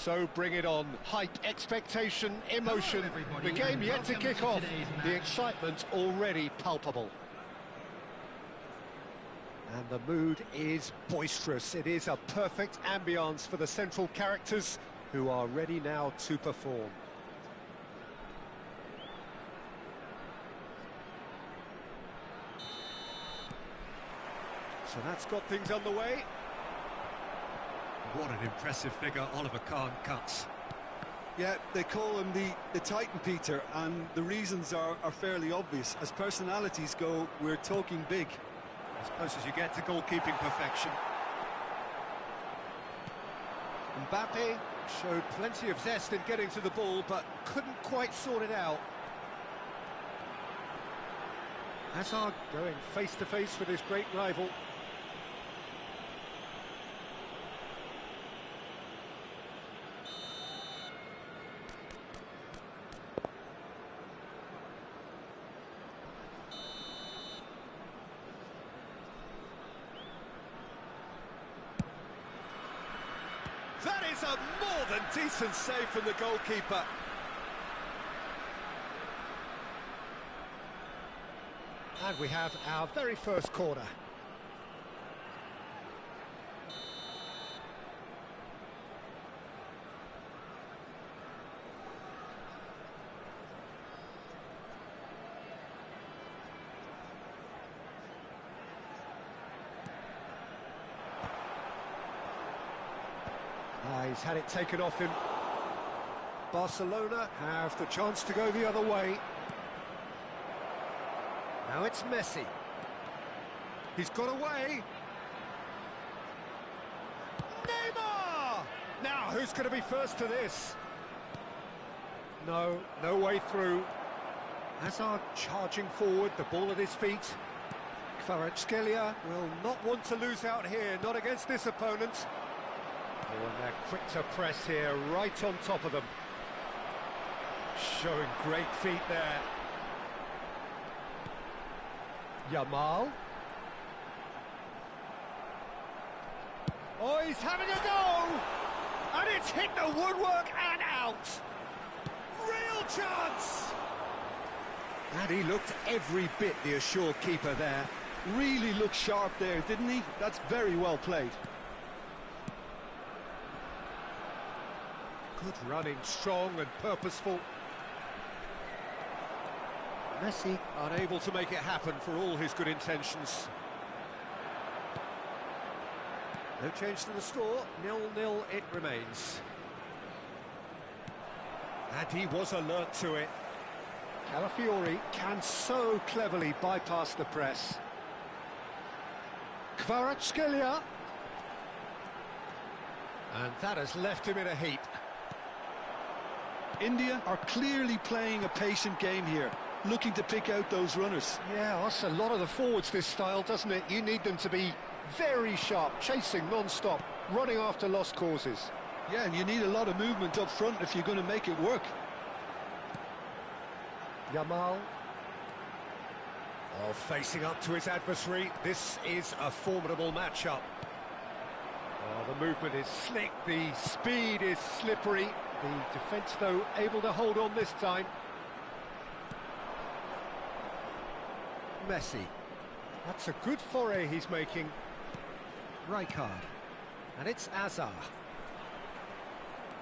So bring it on. Hype, expectation, emotion. The game yet to kick off. The excitement already palpable. And the mood is boisterous. It is a perfect ambience for the central characters who are ready now to perform. So that's got things underway. What an impressive figure Oliver Kahn cuts. Yeah, they call him the Titan, Peter, and the reasons are fairly obvious. As personalities go, we're talking big. As close as you get to goalkeeping perfection. Mbappe showed plenty of zest in getting to the ball, but couldn't quite sort it out. Hazard going face-to-face with his great rival. That is a more than decent save from the goalkeeper. And we have our very first corner. He's had it taken off him. Barcelona have the chance to go the other way. Now it's Messi. He's got away. Neymar! Now, who's going to be first to this? No way through. Hazard charging forward, the ball at his feet. Kvaratskhelia will not want to lose out here, not against this opponent. Oh, and they're quick to press here, right on top of them. Showing great feet there. Yamal. Oh, he's having a go! And it's hit the woodwork and out! Real chance! And he looked every bit the assured keeper there. Really looked sharp there, didn't he? That's very well played. Good running, strong and purposeful. Messi unable to make it happen for all his good intentions. No change to the score, 0-0 it remains. And he was alert to it. Calafiori can so cleverly bypass the press. Kvaratskhelia. And that has left him in a heap. India are clearly playing a patient game here, looking to pick out those runners. Yeah, that's a lot of the forwards, this style, doesn't it? You need them to be very sharp, chasing non-stop, running after lost causes. Yeah, and you need a lot of movement up front if you're going to make it work. Yamal. Oh, facing up to his adversary. This is a formidable matchup. Oh, the movement is slick, the speed is slippery. The defence, though, able to hold on this time. Messi. That's a good foray he's making. Rijkaard. And it's Hazard.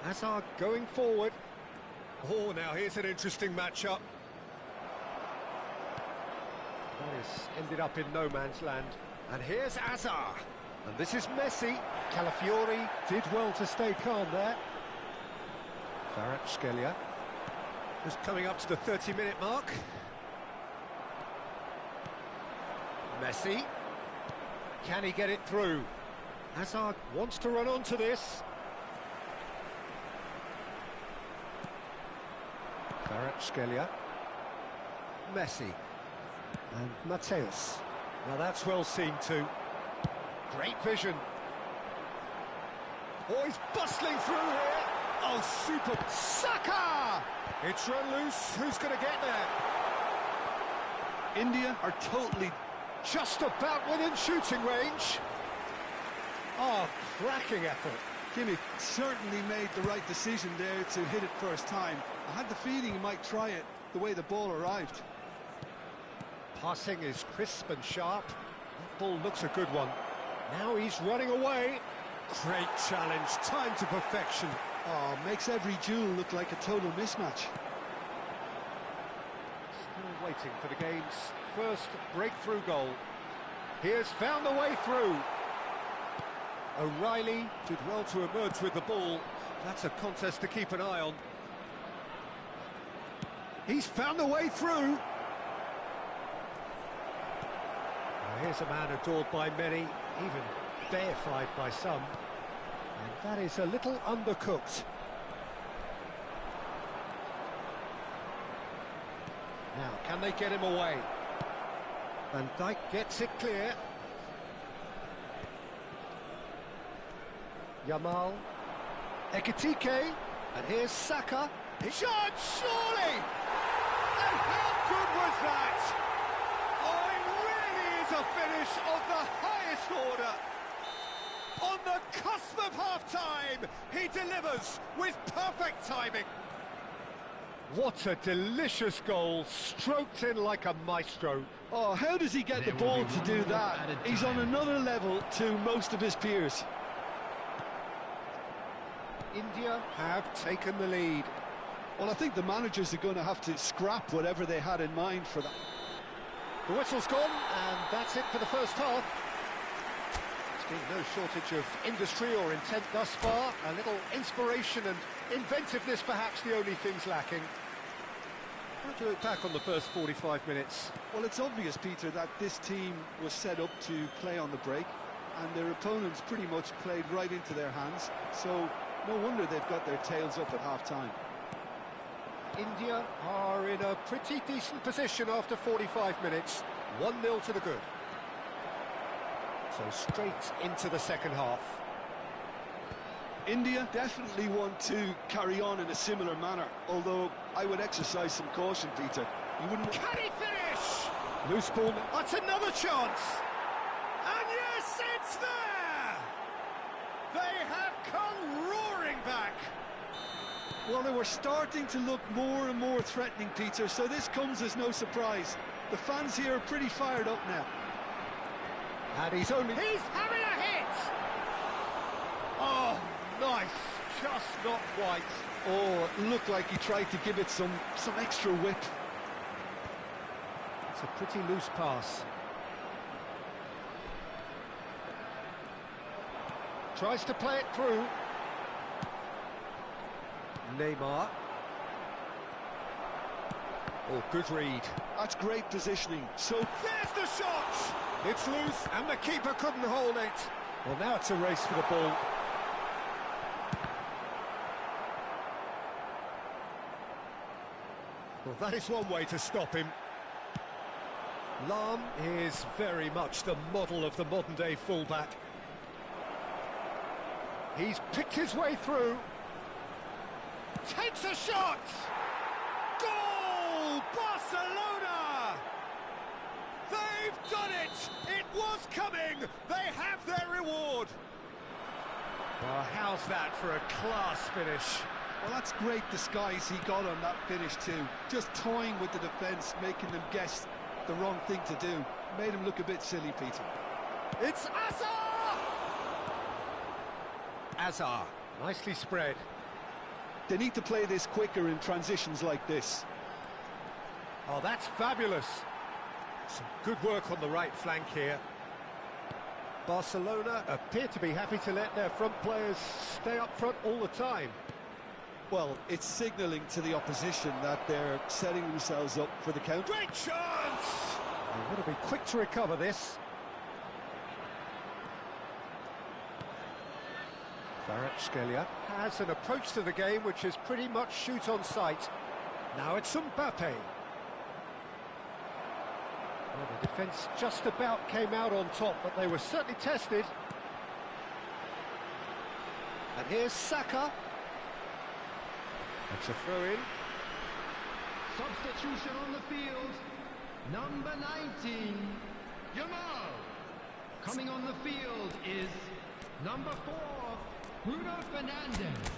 Hazard going forward. Oh, now here's an interesting matchup. That has ended up in no man's land. And here's Hazard. And this is Messi. Calafiori did well to stay calm there. Kvaratskhelia. Just coming up to the 30-minute mark. Messi. Can he get it through? Hazard wants to run onto this. Kvaratskhelia. Messi. And Mateus. Now that's well seen too. Great vision. Oh, he's bustling through here. Oh, super. Saka! It's run loose. Who's going to get there? India are totally... Just about within shooting range. Oh, cracking effort. Kimmich certainly made the right decision there to hit it first time. I had the feeling he might try it the way the ball arrived. Passing is crisp and sharp. That ball looks a good one. Now he's running away. Great challenge, time to perfection. Oh, makes every duel look like a total mismatch. Still waiting for the game's first breakthrough goal. He has found the way through. O'Reilly did well to emerge with the ball. That's a contest to keep an eye on. He's found the way through. Now here's a man adored by many, even deified by some. And that is a little undercooked. Now, can they get him away? Van Dijk gets it clear. Yamal. Ekitike. And here's Saka. Shot, surely! And how good was that? Oh, it really is a finish of the highest order. On the cusp of half-time, he delivers with perfect timing. What a delicious goal, stroked in like a maestro. Oh, how does he get the ball to do that? He's on another level to most of his peers. India have taken the lead. Well, I think the managers are going to have to scrap whatever they had in mind for that. The whistle's gone, and that's it for the first half. There's been no shortage of industry or intent thus far. A little inspiration and inventiveness, perhaps the only things lacking. How do you look back on the first 45 minutes? Well, it's obvious, Peter, that this team was set up to play on the break, and their opponents pretty much played right into their hands, so no wonder they've got their tails up at half-time. India are in a pretty decent position after 45 minutes. 1-0 to the good. So straight into the second half. India definitely want to carry on in a similar manner, although I would exercise some caution, Peter. You wouldn't... Can he finish? Loose ball. That's another chance. And yes, it's there! They have come roaring back. Well, they were starting to look more and more threatening, Peter, so this comes as no surprise. The fans here are pretty fired up now. And he's having a hit! Oh, nice, just not quite. Oh, it looked like he tried to give it some extra whip. It's a pretty loose pass. Tries to play it through. Neymar. Oh, good read. That's great positioning. So there's the shot! It's loose, and the keeper couldn't hold it. Well, now it's a race for the ball. Well, that is one way to stop him. Lahm is very much the model of the modern-day fullback. He's picked his way through. Takes a shot! Goal! Barcelona! They've done it! It was coming! They have their reward! Well, how's that for a class finish? Well, that's great disguise he got on that finish too. Just toying with the defence, making them guess the wrong thing to do. Made him look a bit silly, Peter. It's Azar! Azar, nicely spread. They need to play this quicker in transitions like this. Oh, that's fabulous. Some good work on the right flank here. Barcelona appear to be happy to let their front players stay up front all the time. Well, it's signalling to the opposition that they're setting themselves up for the counter. Great chance! They've got to be quick to recover this. Kvaratskhelia has an approach to the game which is pretty much shoot on sight. Now it's Mbappe. Well, the defence just about came out on top, but they were certainly tested. And here's Saka. That's a throw-in. Substitution on the field. Number 19, Yamal. Coming on the field is number 4, Bruno Fernandes.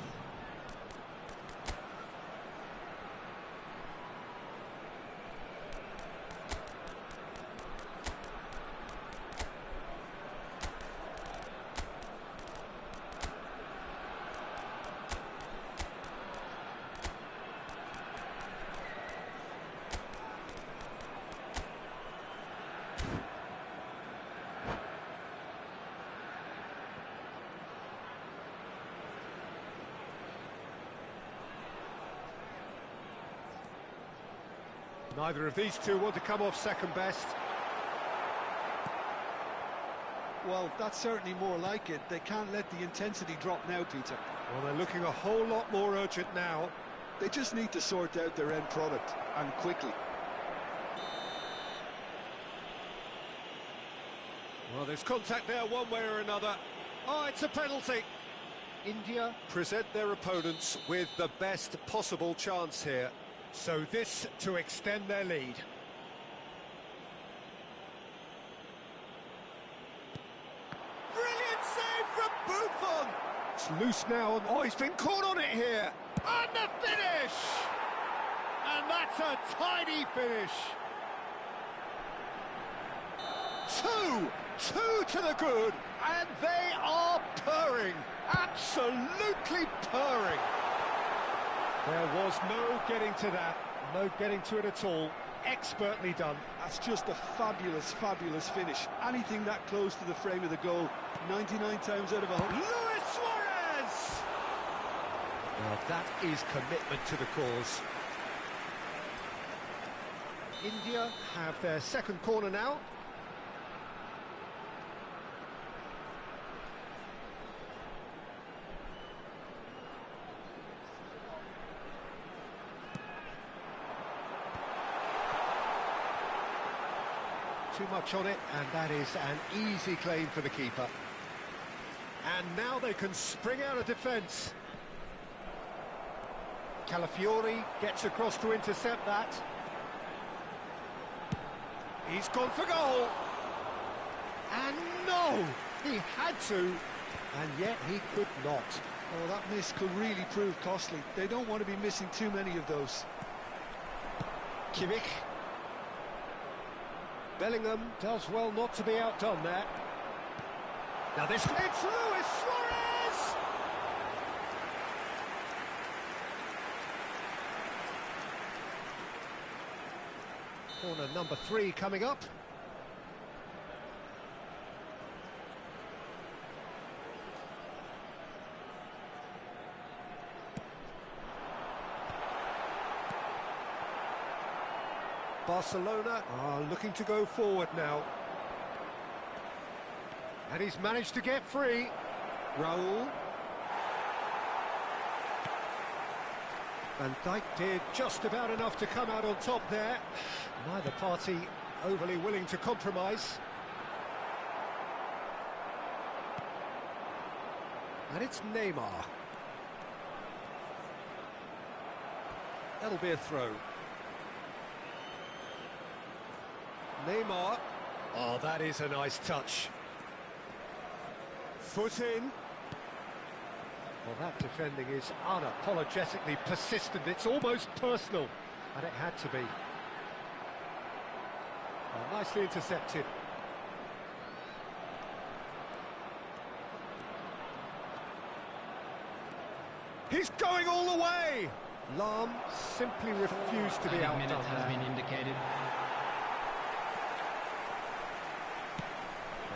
Neither of these two want to come off second best. Well, that's certainly more like it. They can't let the intensity drop now, Peter. Well, they're looking a whole lot more urgent now. They just need to sort out their end product, and quickly. Well, there's contact there one way or another. Oh, it's a penalty. India present their opponents with the best possible chance here. So this to extend their lead. Brilliant save from Buffon! It's loose now. Oh, he's been caught on it here. And the finish! And that's a tiny finish. Two to the good, and they are purring. Absolutely purring. There was no getting to that, no getting to it at all. Expertly done. That's just a fabulous, fabulous finish. Anything that close to the frame of the goal, 99 times out of 100. Luis Suarez! Well, that is commitment to the cause. India have their second corner now. Too much on it, and that is an easy claim for the keeper. And now they can spring out of defence. Calafiori gets across to intercept that. He's gone for goal. And no, he had to, and yet he could not. Oh, that miss could really prove costly. They don't want to be missing too many of those. Kimmich. Bellingham does well not to be outdone there. Now this... It's Luis Suarez! Corner number 3 coming up. Barcelona are looking to go forward now. And he's managed to get free. Raul. Van Dijk did just about enough to come out on top there. Neither party overly willing to compromise. And it's Neymar. That'll be a throw. Neymar. Oh, that is a nice touch. Foot in. Well, that defending is unapologetically persistent. It's almost personal, and it had to be. Well, nicely intercepted. He's going all the way! Lahm simply refused to be outdone. Minutes has been indicated.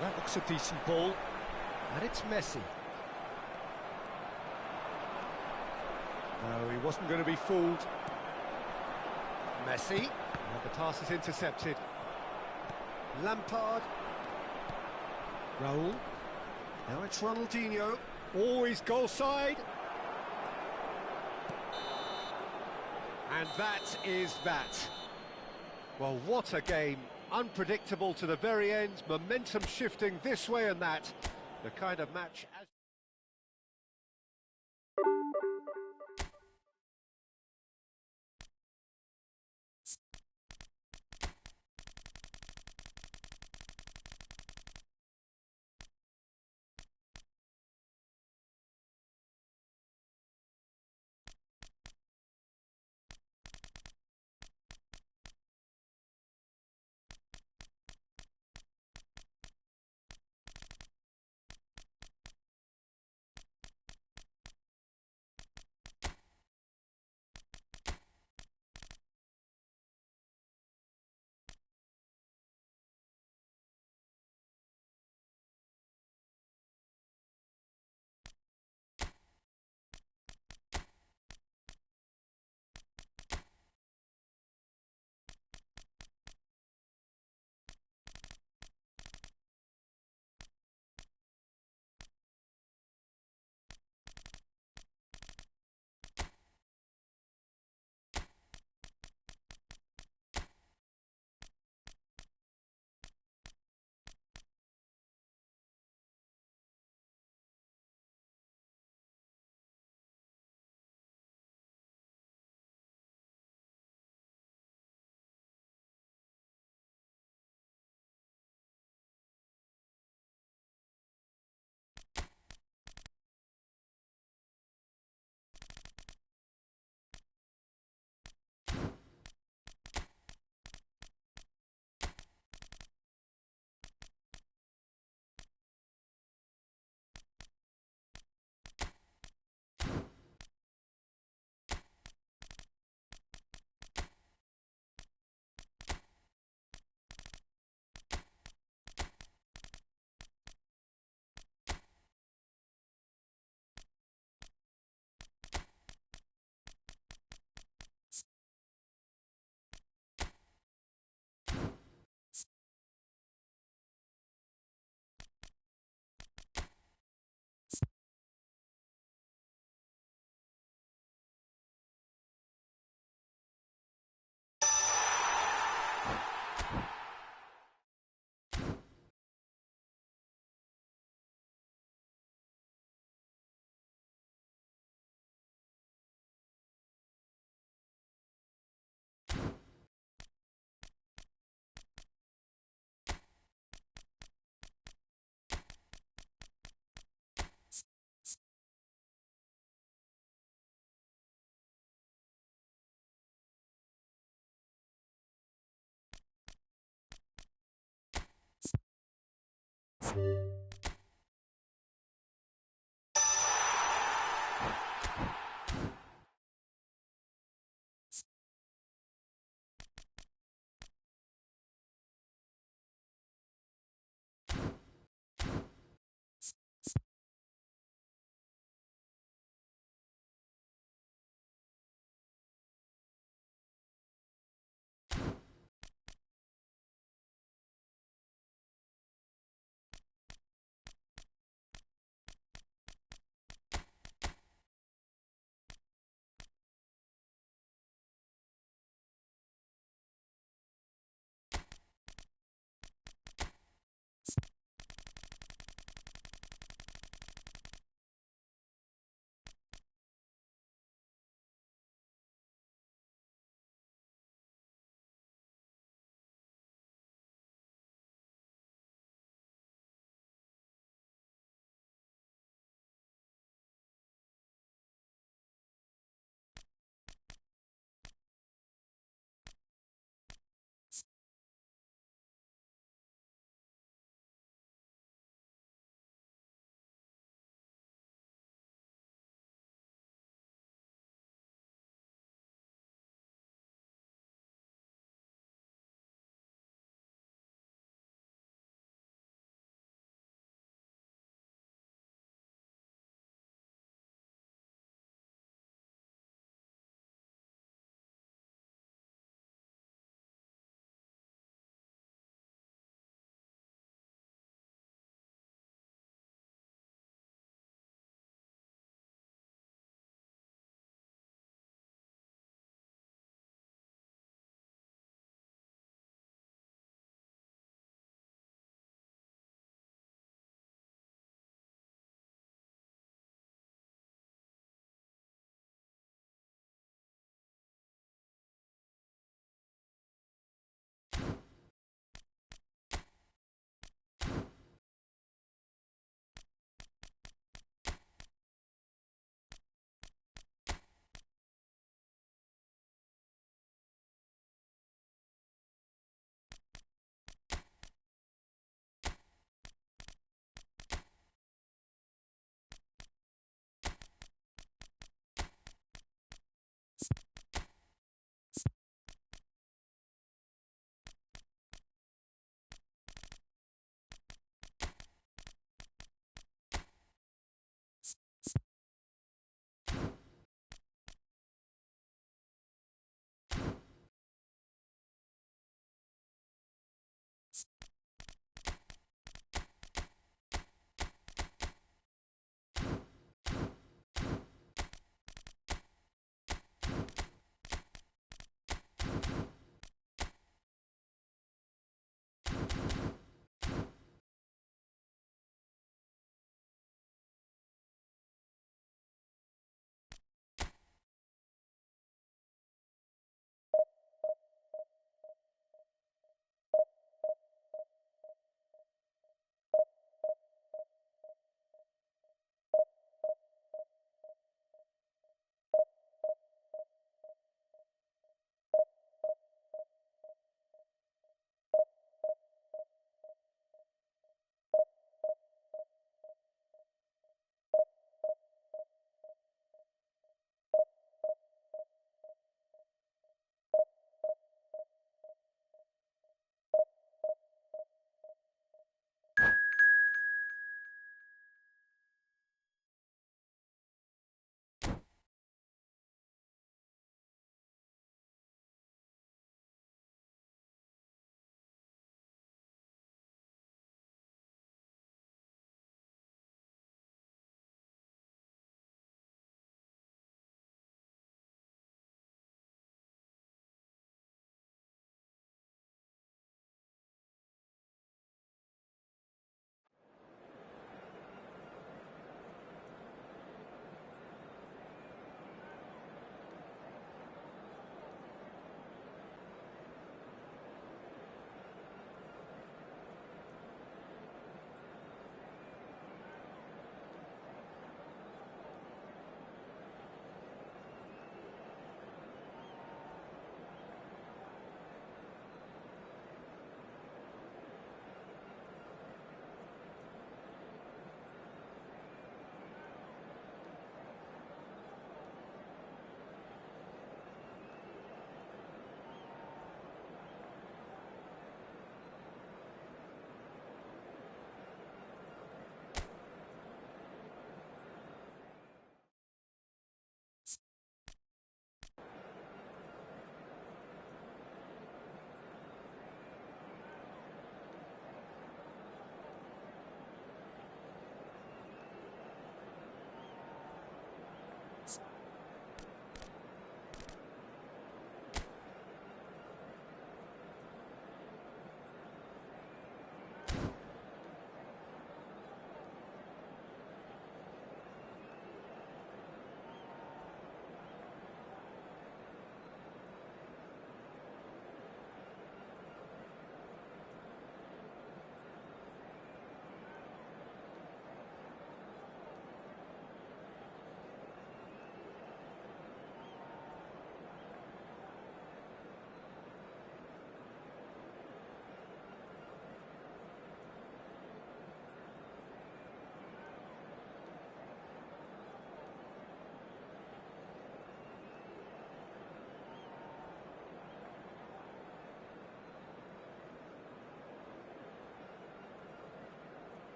That looks a decent ball, and it's Messi. No, he wasn't going to be fooled. Messi, and the pass is intercepted. Lampard. Raul. Now it's Ronaldinho. Always goal side. And that is that. Well, what a game. Unpredictable to the very end, momentum shifting this way and that. The kind of match...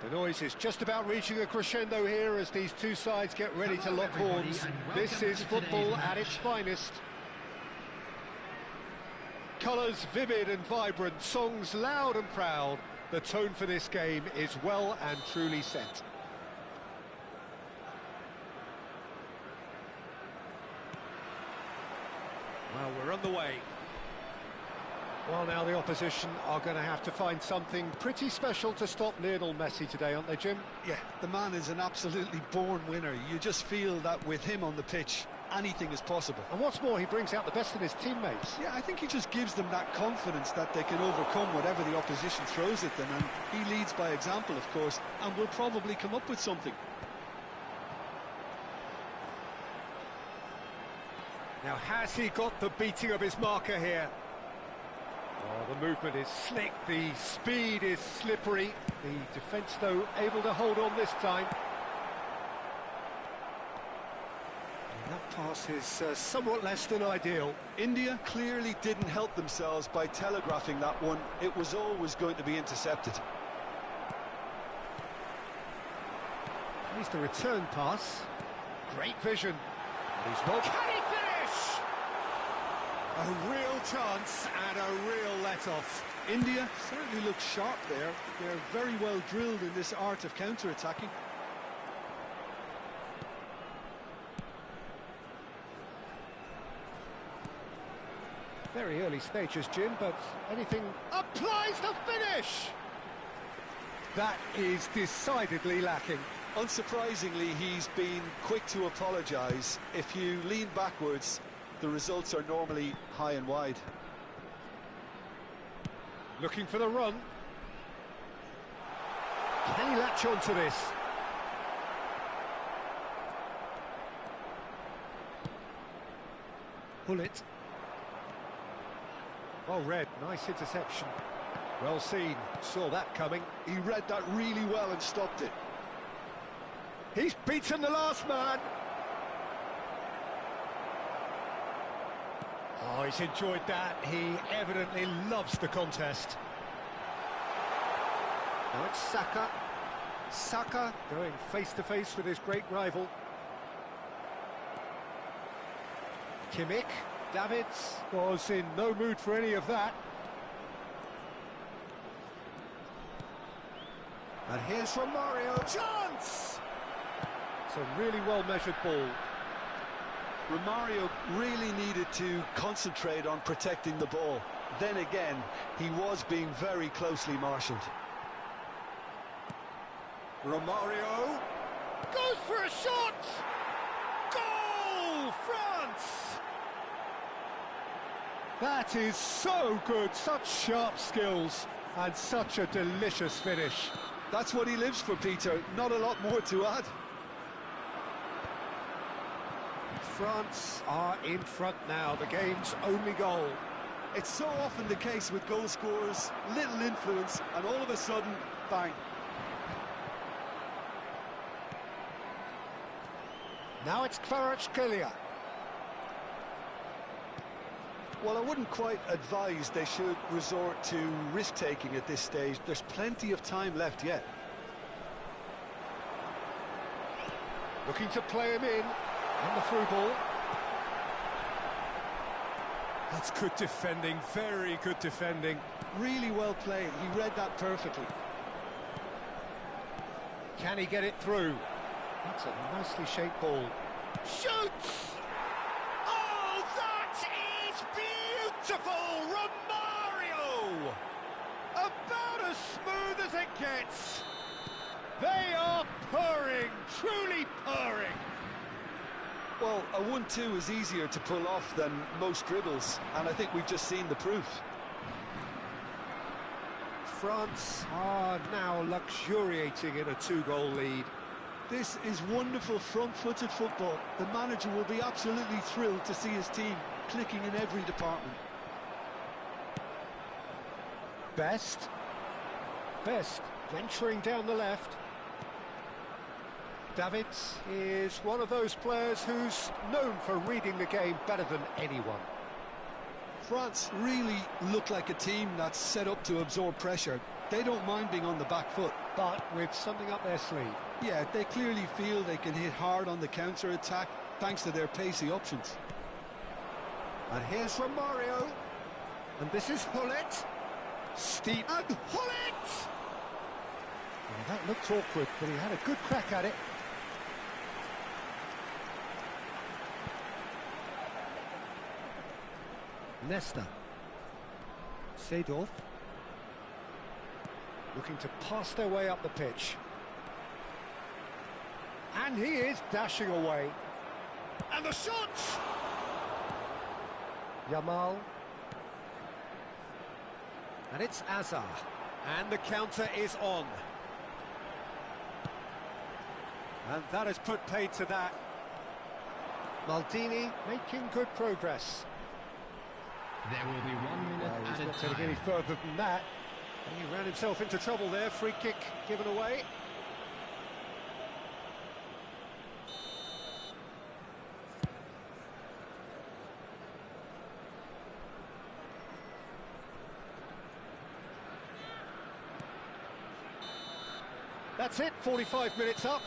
The noise is just about reaching a crescendo here as these two sides get ready to lock horns. This is football at its finest. Colours vivid and vibrant, songs loud and proud. The tone for this game is well and truly set. Well, we're on the way. Well, now the opposition are going to have to find something pretty special to stop Lionel Messi today, aren't they, Jim? Yeah, the man is an absolutely born winner. You just feel that with him on the pitch, anything is possible. And what's more, he brings out the best in his teammates. Yeah, I think he just gives them that confidence that they can overcome whatever the opposition throws at them, and he leads by example, of course, and will probably come up with something. Now, has he got the beating of his marker here? Oh, the movement is slick, the speed is slippery. The defence, though, able to hold on this time. And that pass is somewhat less than ideal. India clearly didn't help themselves by telegraphing that one. It was always going to be intercepted. Here's the return pass. Great vision. And he's not. Can he finish? A real chance and a real let-off. India certainly looks sharp there. They're very well drilled in this art of counter-attacking. Very early stages, Jim, but anything applies to finish. That is decidedly lacking. Unsurprisingly, he's been quick to apologise. If you lean backwards, the results are normally high and wide. Looking for the run. Can he latch on to this? Pull it. Well read, nice interception. Well seen, saw that coming. He read that really well and stopped it. He's beaten the last man. Oh, he's enjoyed that. He evidently loves the contest. Now it's Saka. Saka going face-to-face with his great rival. Kimmich. Davids was in no mood for any of that. And here's Romario. Chance! It's a really well-measured ball. Romario really needed to concentrate on protecting the ball. Then again, he was being very closely marshalled. Romario goes for a shot! Goal! France! That is so good, such sharp skills and such a delicious finish. That's what he lives for, Peter. Not a lot more to add. France are in front now, the game's only goal. It's so often the case with goal scorers, little influence, and all of a sudden, bang. Now it's Kvaratskhelia. Well, I wouldn't quite advise they should resort to risk-taking at this stage. There's plenty of time left yet. Looking to play him in. And the through ball. That's good defending, very good defending. Really well played, he read that perfectly. Can he get it through? That's a nicely shaped ball. Shoots! Oh, that is beautiful! Romario! About as smooth as it gets. They are purring, truly purring. Well, a 1-2 is easier to pull off than most dribbles, and I think we've just seen the proof. France are now luxuriating in a 2-goal lead. This is wonderful front-footed football. The manager will be absolutely thrilled to see his team clicking in every department. Best venturing down the left. Davids is one of those players who's known for reading the game better than anyone. France really look like a team that's set up to absorb pressure. They don't mind being on the back foot. but with something up their sleeve. Yeah, they clearly feel they can hit hard on the counter-attack thanks to their pacey options. And here's Romario. And this is Hullet. Steep and Hullet! Well, that looked awkward, but he had a good crack at it. Nesta. Seedorf. Looking to pass their way up the pitch. And he is dashing away. And the shot! Yamal. And it's Azar. And the counter is on. And that has put paid to that. Maldini making good progress. There will be 1 minute He's at a not getting time. any further than that. He ran himself into trouble there. Free kick given away. That's it, 45 minutes up.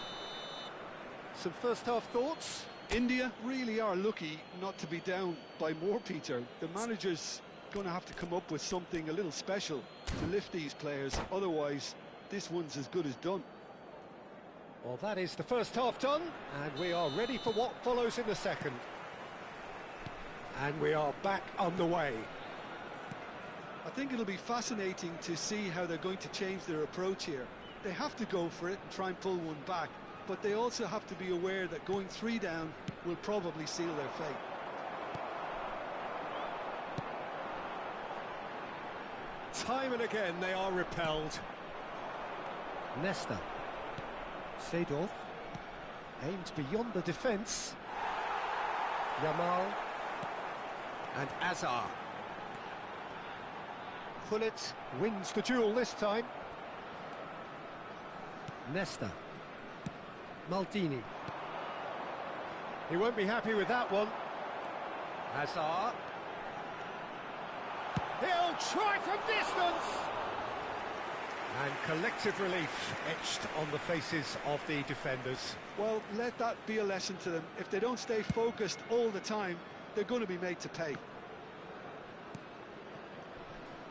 Some first half thoughts? India really are lucky not to be down by more, Peter. The manager's going to have to come up with something a little special to lift these players. Otherwise, this one's as good as done. Well, that is the first half done, and we are ready for what follows in the second. And we are back underway. I think it'll be fascinating to see how they're going to change their approach here. They have to go for it and try and pull one back, but they also have to be aware that going 3 down will probably seal their fate. Time and again they are repelled. Nesta. Seedorf. Aims beyond the defence. Yamal. And Azar. Hullet wins the duel this time. Nesta. Maldini. He won't be happy with that one. Hazard. He'll try from distance! And collective relief etched on the faces of the defenders. Well, let that be a lesson to them. If they don't stay focused all the time, they're going to be made to pay.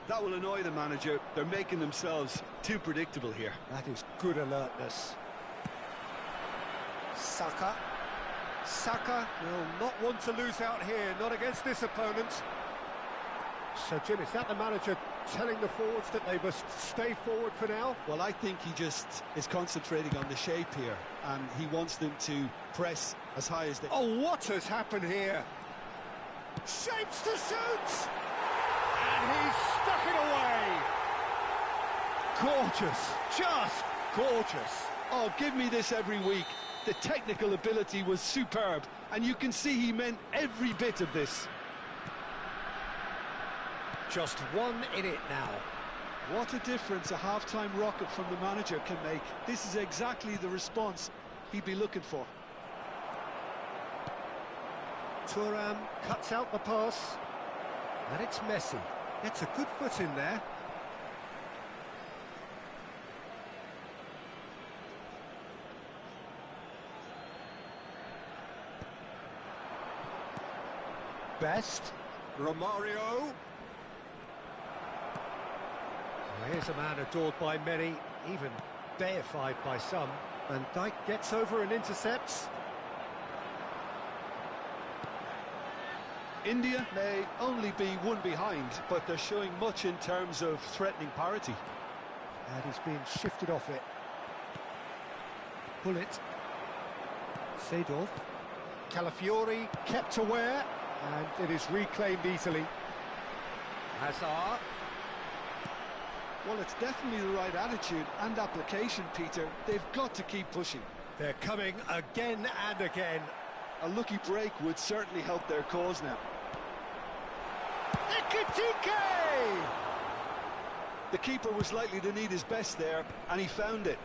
That will annoy the manager. They're making themselves too predictable here. That is good alertness. Saka. Saka will not want to lose out here, not against this opponent. So, Jim, is that the manager telling the forwards that they must stay forward for now? Well, I think he just is concentrating on the shape here, and he wants them to press as high as they... Oh, what has happened here? Shapes to shoot! And he's stuck it away! Gorgeous, just gorgeous. Oh, give me this every week. The technical ability was superb, and you can see he meant every bit of this. Just one in it now. What a difference a half-time rocket from the manager can make. This is exactly the response he'd be looking for. Thuram cuts out the pass. And it's Messi. Gets a good foot in there. Best. Romario. Well, here's a man adored by many, even deified by some. Van Dijk gets over and intercepts. India may only be one behind, but they're showing much in terms of threatening parity. And he's being shifted off it. Hullet. Seedorf. Calafiori kept aware, and it is reclaimed easily. Hazard. Well, it's definitely the right attitude and application, Peter. They've got to keep pushing. They're coming again and again. A lucky break would certainly help their cause now. Ekitike! The keeper was likely to need his best there, and he found it.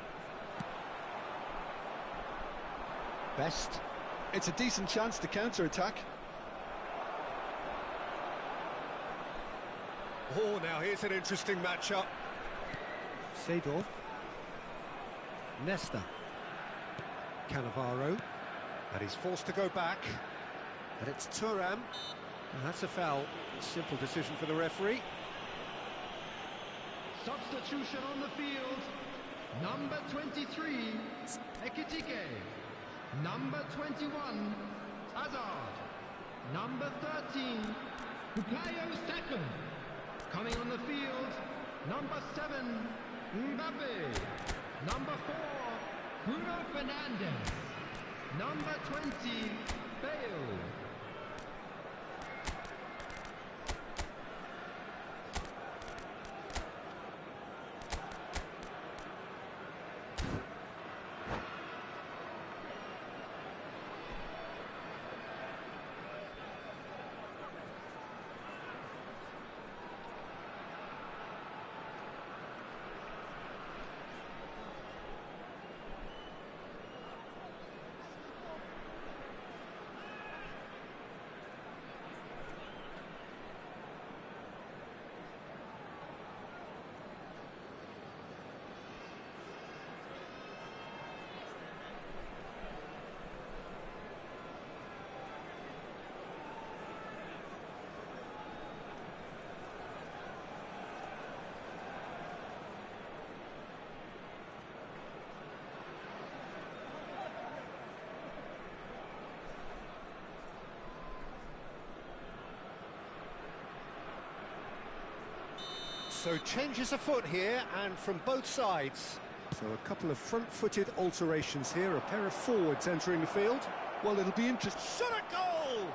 Best. It's a decent chance to counter-attack. Oh, now here's an interesting matchup. Seedorf. Nesta. Cannavaro. And he's forced to go back. And it's Thuram. And that's a foul. A simple decision for the referee. Substitution on the field. Number 23, Ekitike. Number 21, Hazard. Number 13, Bukayo Saka. Coming on the field, number 7, Mbappe. Number 4, Bruno Fernandes. Number 20, Bale. So changes afoot here, and from both sides. So a couple of front-footed alterations here, a pair of forwards entering the field. Well, it'll be interesting. Shot a goal!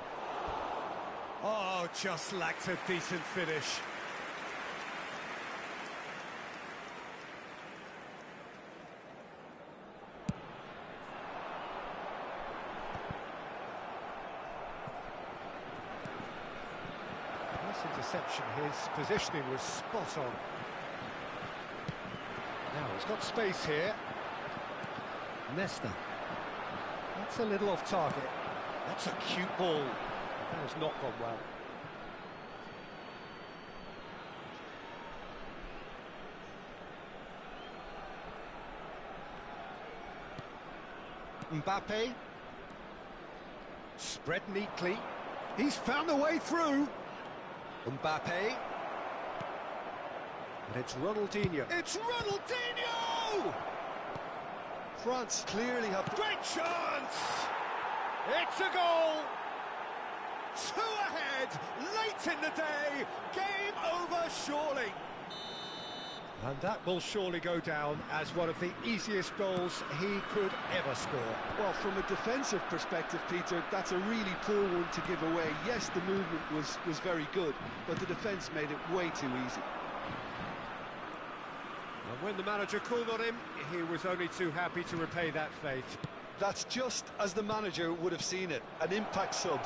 Oh, just lacked a decent finish. Interception, his positioning was spot on. Now he's got space here. Nesta. That's a little off target. That's a cute ball. That has not gone well. Mbappe. Spread neatly. He's found a way through. Mbappe. And it's Ronaldinho. It's Ronaldinho! France clearly have... Great chance! It's a goal! 2 ahead, late in the day, game over surely. And that will surely go down as one of the easiest goals he could ever score. Well, from a defensive perspective, Peter, that's a really poor one to give away. Yes, the movement was very good, but the defence made it way too easy. And when the manager called on him, he was only too happy to repay that faith. That's just as the manager would have seen it, an impact sub.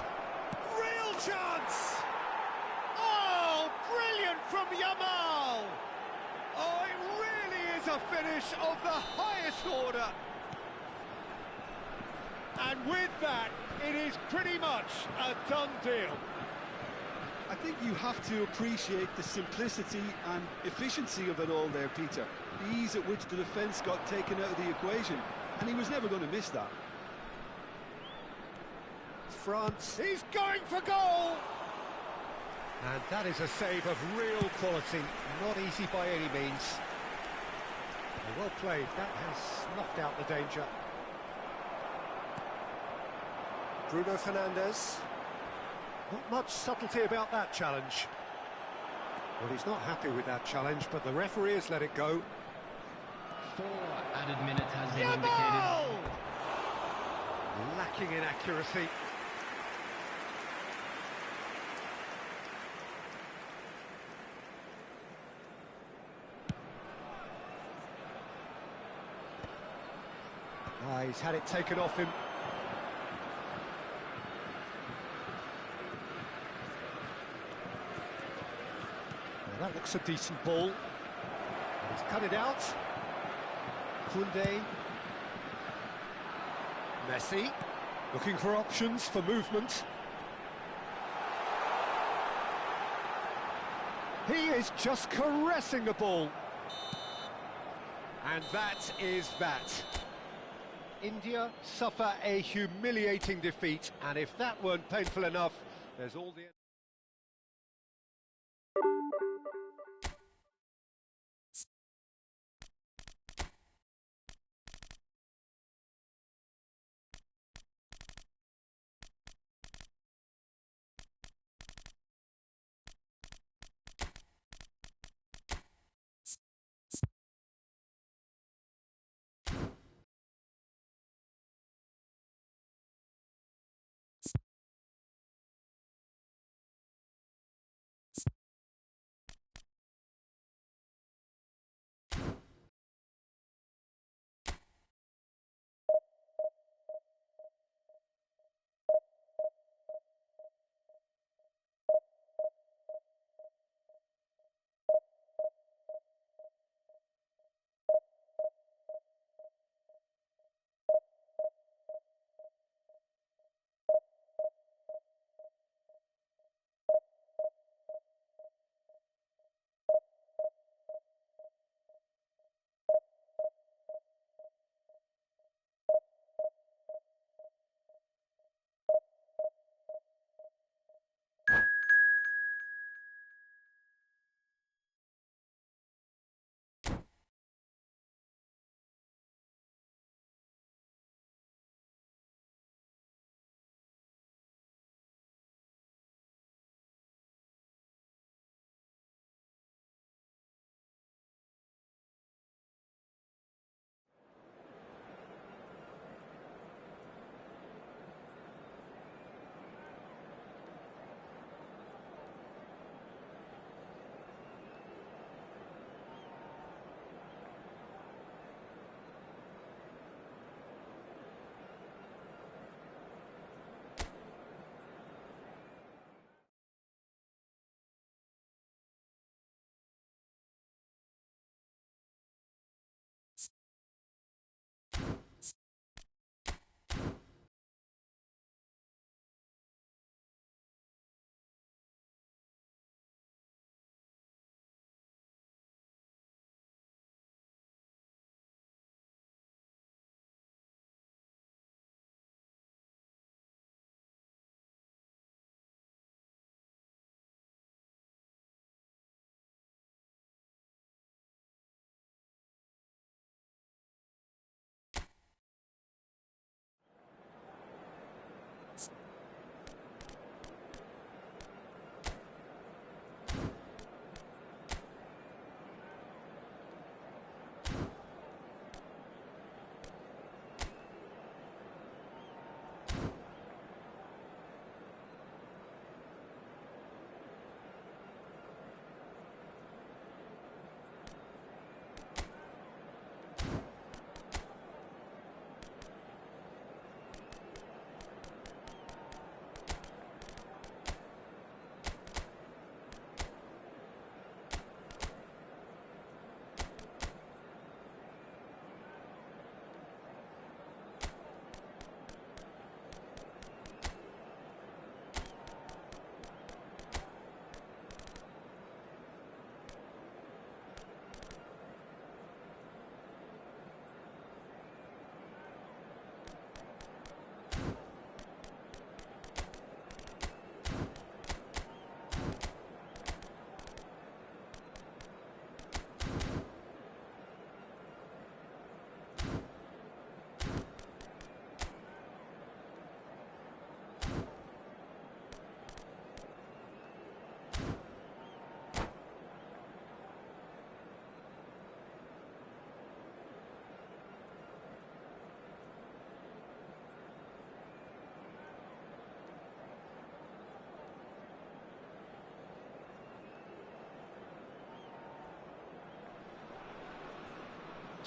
Real chance! Oh, brilliant from Yamal! Oh, it really is a finish of the highest order. And with that, it is pretty much a done deal. I think you have to appreciate the simplicity and efficiency of it all there, Peter. The ease at which the defence got taken out of the equation, and he was never going to miss that. France, he's going for goal! And that is a save of real quality, not easy by any means. Well played, that has snuffed out the danger. Bruno Fernandes. Not much subtlety about that challenge. Well, he's not happy with that challenge, but the referee has let it go. 4 added minutes has been Yamal! indicated. Lacking in accuracy. He's had it taken off him. Now that looks a decent ball. And he's cut it out. Koundé. Messi. Looking for options for movement. He is just caressing the ball. And that is that. India suffer a humiliating defeat, and if that weren't painful enough, there's all the...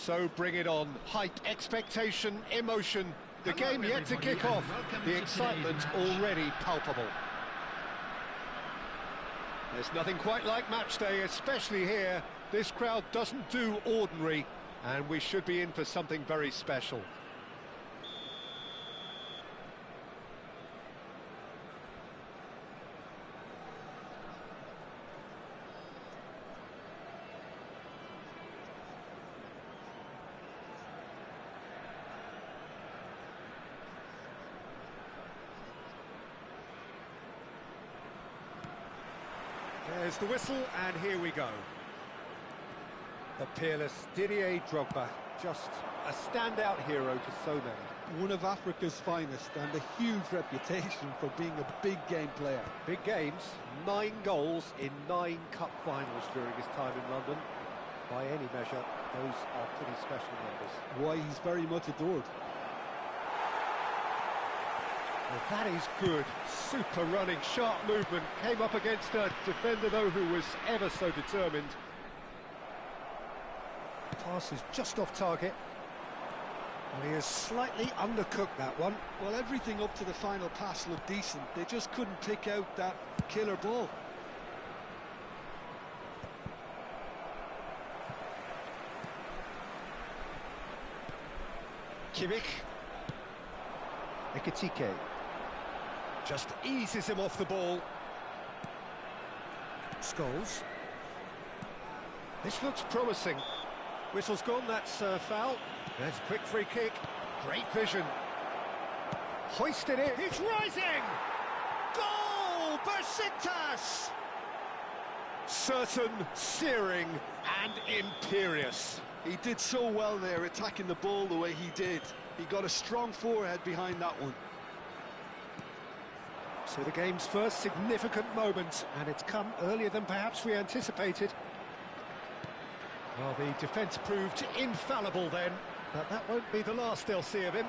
So bring it on. Hype, expectation, emotion. The game yet to kick off. The excitement already palpable. There's nothing quite like match day, especially here. This crowd doesn't do ordinary, and we should be in for something very special. There's the whistle, and here we go. The peerless Didier Drogba, just a standout hero to so many. One of Africa's finest and a huge reputation for being a big game player. Big games, 9 goals in 9 cup finals during his time in London. By any measure, those are pretty special numbers. Why, he's very much adored. Well, that is good. Super running, sharp movement. Came up against a defender, though, who was ever so determined. Pass is just off target. And he has slightly undercooked that one. Well, everything up to the final pass looked decent. They just couldn't pick out that killer ball. Kimmich. Ekitike. Just eases him off the ball. Scholes. This looks promising. Whistle's gone, that's foul. There's a quick free kick. Great vision. Hoisted it. It's rising! Goal! Besiktas! Certain, searing and imperious. He did so well there, attacking the ball the way he did. He got a strong forehead behind that one. So the game's first significant moment, and it's come earlier than perhaps we anticipated. Well, the defence proved infallible then, but that won't be the last they'll see of him.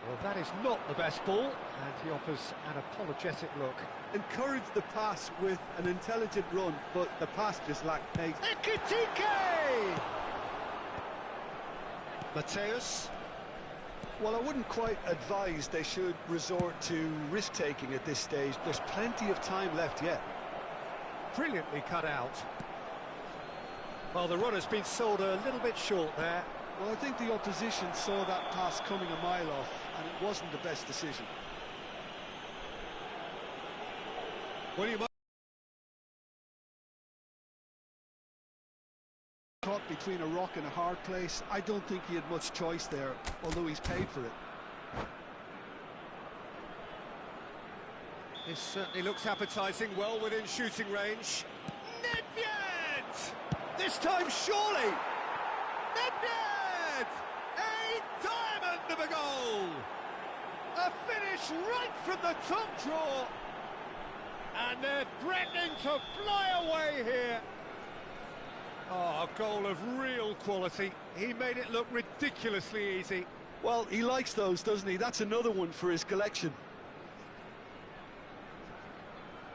Well, that is not the best ball, and he offers an apologetic look. Encouraged the pass with an intelligent run, but the pass just lacked pace. Ekitike! Mateus. Well, I wouldn't quite advise they should resort to risk-taking at this stage. There's plenty of time left yet. Brilliantly cut out. Well, the run has been sold a little bit short there. Well, I think the opposition saw that pass coming a mile off, and it wasn't the best decision. Well, you might... Caught between a rock and a hard place. I don't think he had much choice there, although he's paid for it. This certainly looks appetising, well within shooting range. Nedved! This time, surely! Nedved! A diamond of a goal! A finish right from the top draw! And they're threatening to fly away here. Oh, a goal of real quality. He made it look ridiculously easy. Well, he likes those, doesn't he? That's another one for his collection.